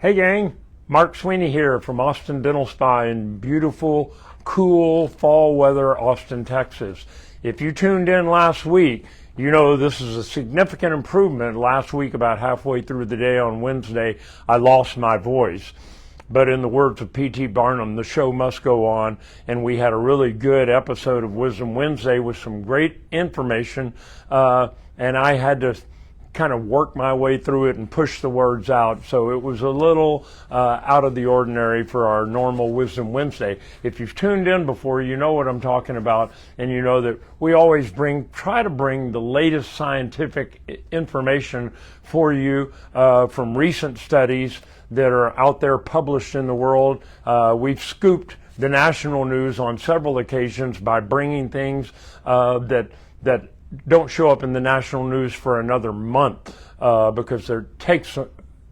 Hey gang, Mark Sweeney here from Austin Dental Spa in beautiful, cool fall weather, Austin, Texas. If you tuned in last week, you know this is a significant improvement. Last week, about halfway through the day on Wednesday, I lost my voice. But in the words of P.T. Barnum, the show must go on, and we had a really good episode of Wisdom Wednesday with some great information, and I had to kind of work my way through it and push the words out. So it was a little out of the ordinary for our normal Wisdom Wednesday. If you've tuned in before, you know what I'm talking about, and you know that we always try to bring the latest scientific information for you from recent studies that are out there published in the world. We've scooped the national news on several occasions by bringing things that don't show up in the national news for another month because it takes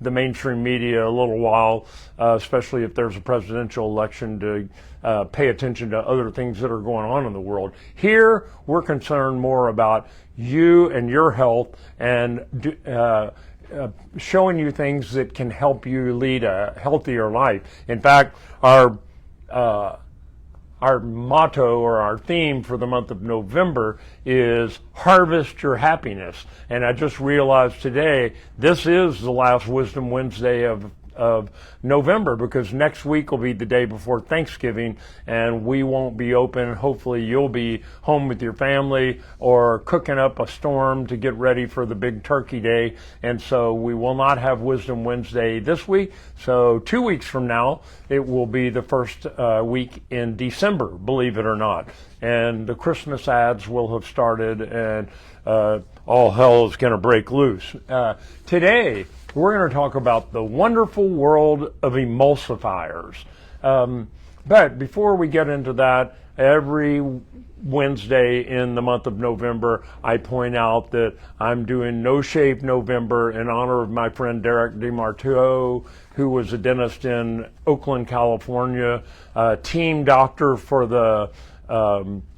the mainstream media a little while, especially if there's a presidential election, to pay attention to other things that are going on in the world. Here, we're concerned more about you and your health and showing you things that can help you lead a healthier life. In fact, our motto or our theme for the month of November is Harvest Your Happiness. And I just realized today this is the last Wisdom Wednesday of November, because next week will be the day before Thanksgiving and we won't be open. Hopefully you'll be home with your family or cooking up a storm to get ready for the big turkey day, and so we will not have Wisdom Wednesday this week. So 2 weeks from now it will be the first week in December, believe it or not, and the Christmas ads will have started and all hell is going to break loose. Today we're going to talk about the wonderful world of emulsifiers. But before we get into that, every Wednesday in the month of November, I point out that I'm doing No Shave November in honor of my friend Derek DeMarteau, who was a dentist in Oakland, California, team doctor for the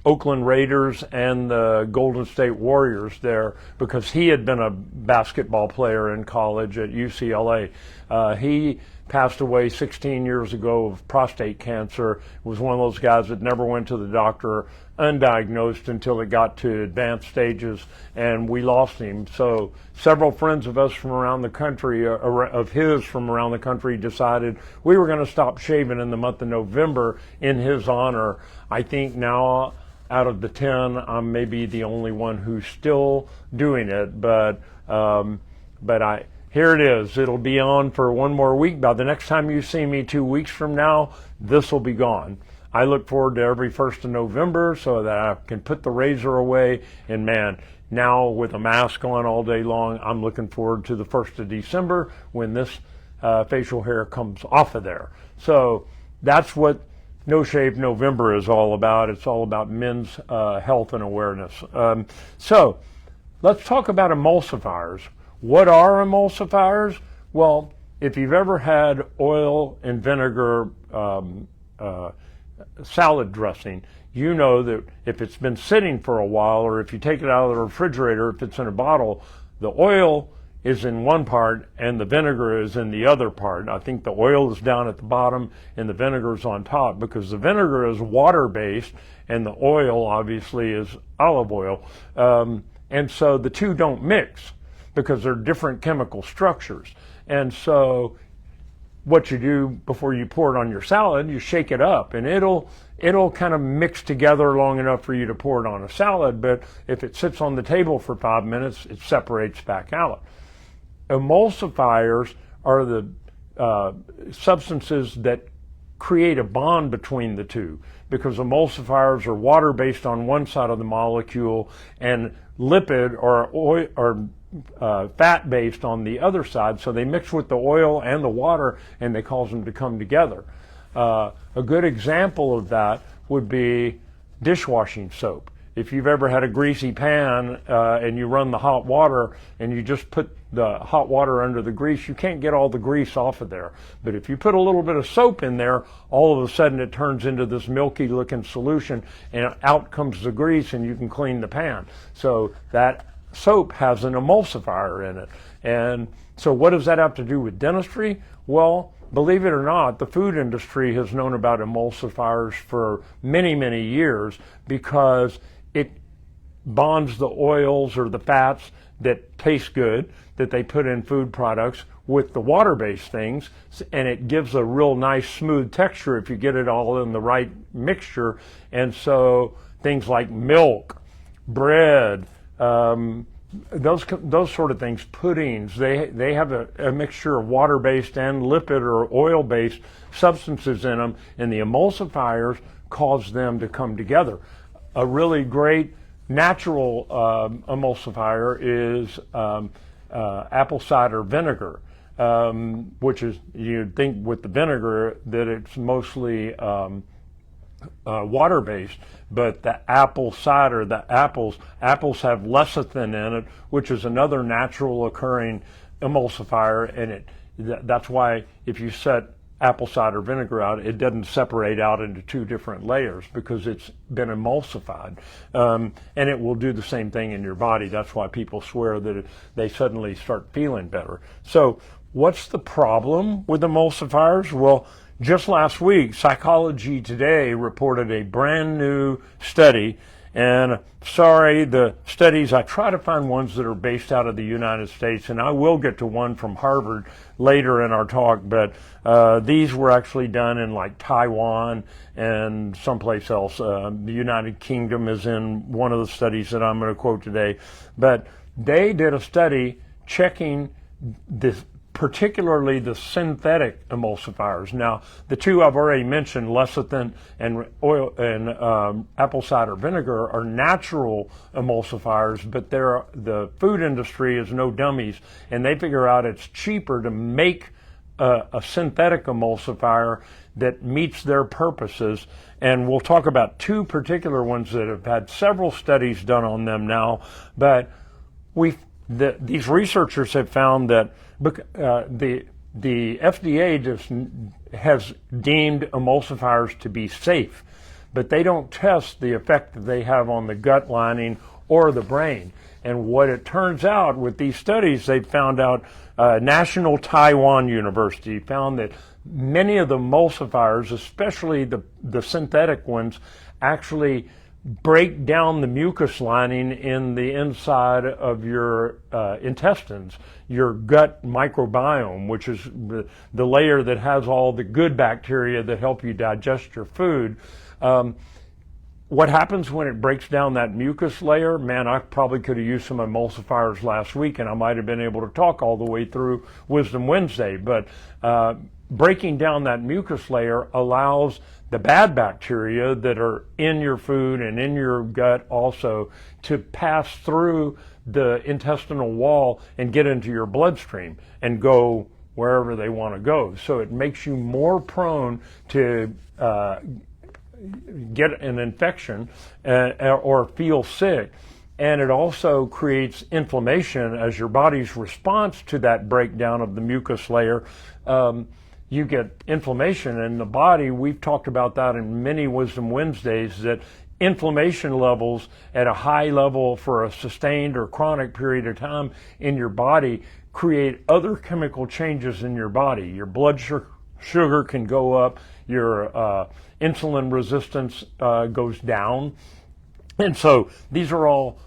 Oakland Raiders and the Golden State Warriors there, because he had been a basketball player in college at UCLA. He passed away 16 years ago of prostate cancer. Was one of those guys that never went to the doctor undiagnosed until it got to advanced stages, and we lost him. So several friends of us from around the country, from around the country, decided we were going to stop shaving in the month of November in his honor. I think now, out of the 10, I'm maybe the only one who's still doing it, but here it is. It'll be on for one more week. By the next time you see me 2 weeks from now, this will be gone. I look forward to every 1st of November so that I can put the razor away, and man, now with a mask on all day long, I'm looking forward to the 1st of December when this facial hair comes off of there. So that's what No Shave November is all about. It's all about men's health and awareness. So let's talk about emulsifiers. What are emulsifiers? Well, if you've ever had oil and vinegar salad dressing, you know that if it's been sitting for a while, or if you take it out of the refrigerator, if it's in a bottle, the oil is in one part and the vinegar is in the other part. I think the oil is down at the bottom and the vinegar is on top, because the vinegar is water-based and the oil obviously is olive oil. And so the two don't mix because they're different chemical structures. And so what you do before you pour it on your salad, you shake it up, and it'll kind of mix together long enough for you to pour it on a salad. But if it sits on the table for 5 minutes, it separates back out. Emulsifiers are the substances that create a bond between the two, because emulsifiers are water based on one side of the molecule and lipid or oil or fat based on the other side. So they mix with the oil and the water and they cause them to come together. A good example of that would be dishwashing soap. If you've ever had a greasy pan and you run the hot water and you just put the hot water under the grease, you can't get all the grease off of there. But if you put a little bit of soap in there, all of a sudden it turns into this milky looking solution and out comes the grease and you can clean the pan. So that soap has an emulsifier in it. And so what does that have to do with dentistry? Well, believe it or not, the food industry has known about emulsifiers for many, many years because it bonds the oils or the fats that taste good that they put in food products with the water-based things, and it gives a real nice smooth texture if you get it all in the right mixture. And so things like milk, bread, those sort of things, puddings, they have a mixture of water-based and lipid or oil-based substances in them, and the emulsifiers cause them to come together. A really great natural emulsifier is apple cider vinegar, which is, you'd think with the vinegar that it's mostly water-based, but the apple cider, the apples have lecithin in it, which is another natural occurring emulsifier, and that's why if you set apple cider vinegar out, it doesn't separate out into two different layers because it's been emulsified, and it will do the same thing in your body. That's why people swear that they suddenly start feeling better. So what's the problem with emulsifiers? Well, just last week, Psychology Today reported a brand new study, and sorry, the studies, I try to find ones that are based out of the United States, and I will get to one from Harvard later in our talk, but these were actually done in like Taiwan and someplace else. The United Kingdom is in one of the studies that I'm going to quote today, but they did a study checking this, particularly the synthetic emulsifiers. Now, the two I've already mentioned, lecithin and oil and apple cider vinegar, are natural emulsifiers, but the food industry is no dummies, and they figure out it's cheaper to make a synthetic emulsifier that meets their purposes. And we'll talk about two particular ones that have had several studies done on them now, but these researchers have found that the FDA just has deemed emulsifiers to be safe, but they don't test the effect that they have on the gut lining or the brain. And what it turns out with these studies, they found out, National Taiwan University found that many of the emulsifiers, especially the synthetic ones, actually break down the mucus lining in the inside of your intestines, your gut microbiome, which is the layer that has all the good bacteria that help you digest your food. What happens when it breaks down that mucus layer? Man, I probably could have used some emulsifiers last week and I might have been able to talk all the way through Wisdom Wednesday, but breaking down that mucus layer allows the bad bacteria that are in your food and in your gut also to pass through the intestinal wall and get into your bloodstream and go wherever they want to go. So it makes you more prone to get an infection or feel sick. And it also creates inflammation as your body's response to that breakdown of the mucus layer. You get inflammation in the body. We've talked about that in many Wisdom Wednesdays, that inflammation levels at a high level for a sustained or chronic period of time in your body create other chemical changes in your body. Your blood sugar can go up, your insulin resistance goes down. And so these are all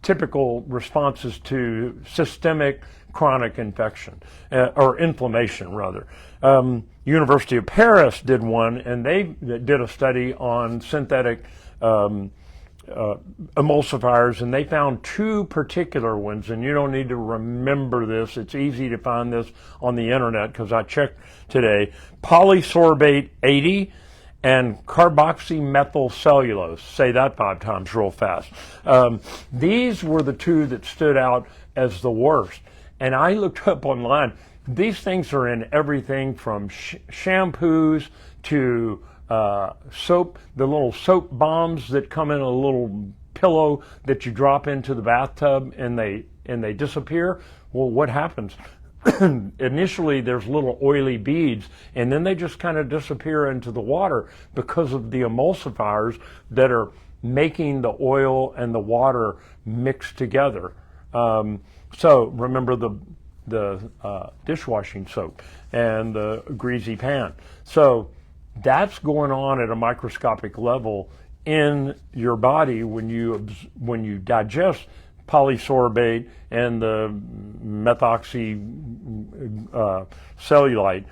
typical responses to systemic chronic infection, or inflammation rather. University of Paris did one, and they did a study on synthetic emulsifiers, and they found two particular ones, and you don't need to remember this. It's easy to find this on the internet because I checked today. Polysorbate 80 and carboxymethylcellulose. Say that 5 times real fast. These were the two that stood out as the worst. And I looked up online. These things are in everything from shampoos to soap, the little soap bombs that come in a little pillow that you drop into the bathtub and they disappear. Well, what happens? Initially there's little oily beads, and then they just kind of disappear into the water because of the emulsifiers that are making the oil and the water mix together. So remember the dishwashing soap and the greasy pan. So that's going on at a microscopic level in your body when you digest polysorbate and the methoxycellulite.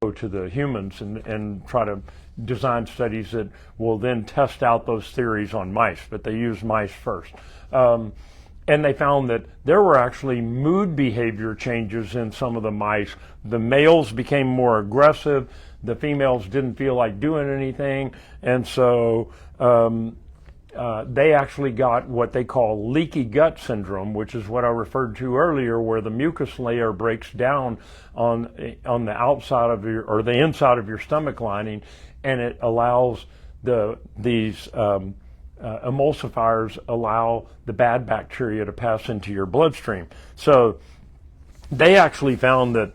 Go to the humans and try to design studies that will then test out those theories on mice, but they use mice first. And they found that there were actually mood behavior changes in some of the mice. The males became more aggressive, the females didn't feel like doing anything, and so they actually got what they call leaky gut syndrome, which is what I referred to earlier, where the mucus layer breaks down on the outside of your, or the inside of your stomach lining, and it allows these emulsifiers allow the bad bacteria to pass into your bloodstream. So they actually found that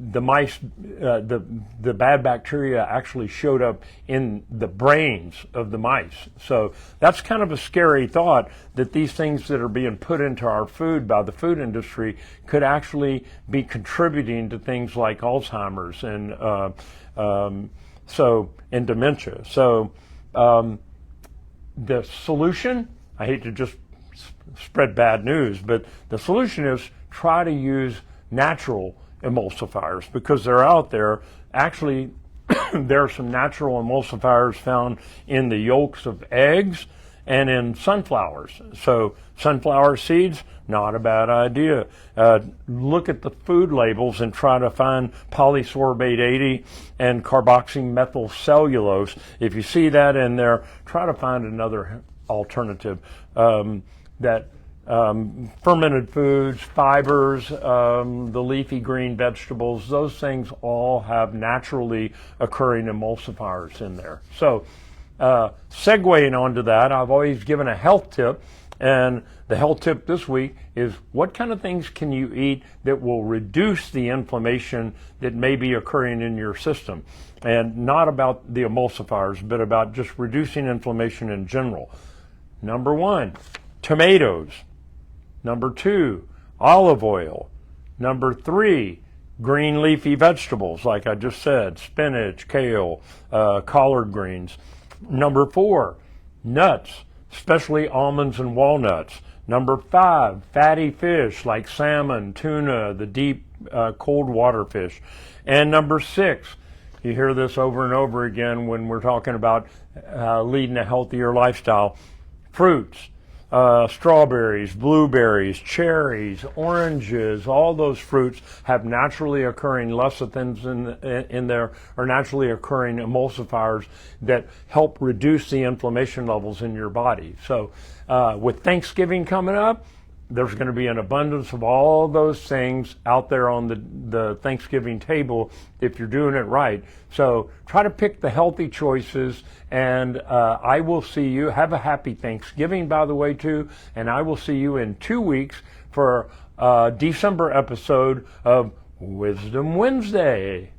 the mice, the bad bacteria actually showed up in the brains of the mice. So that's kind of a scary thought, that these things that are being put into our food by the food industry could actually be contributing to things like Alzheimer's and dementia. So the solution, I hate to just spread bad news, but the solution is try to use natural emulsifiers, because they're out there. Actually, there are some natural emulsifiers found in the yolks of eggs and in sunflowers. So sunflower seeds, not a bad idea. Look at the food labels and try to find polysorbate 80 and carboxymethyl cellulose. If you see that in there, try to find another alternative. Fermented foods, fibers, the leafy green vegetables, those things all have naturally occurring emulsifiers in there. So segueing onto that, I've always given a health tip, and the health tip this week is, what kind of things can you eat that will reduce the inflammation that may be occurring in your system? And not about the emulsifiers, but about just reducing inflammation in general. Number 1, tomatoes. Number 2, olive oil. Number 3, green leafy vegetables, like I just said, spinach, kale, collard greens. Number 4, nuts, especially almonds and walnuts. Number 5, fatty fish like salmon, tuna, the deep cold water fish. And number 6, you hear this over and over again when we're talking about leading a healthier lifestyle, fruits. Strawberries, blueberries, cherries, oranges, all those fruits have naturally occurring lecithins in there, or naturally occurring emulsifiers that help reduce the inflammation levels in your body. So with Thanksgiving coming up, there's going to be an abundance of all those things out there on the Thanksgiving table if you're doing it right. So try to pick the healthy choices, and I will see you. Have a happy Thanksgiving, by the way, too, and I will see you in 2 weeks for a December episode of Wisdom Wednesday.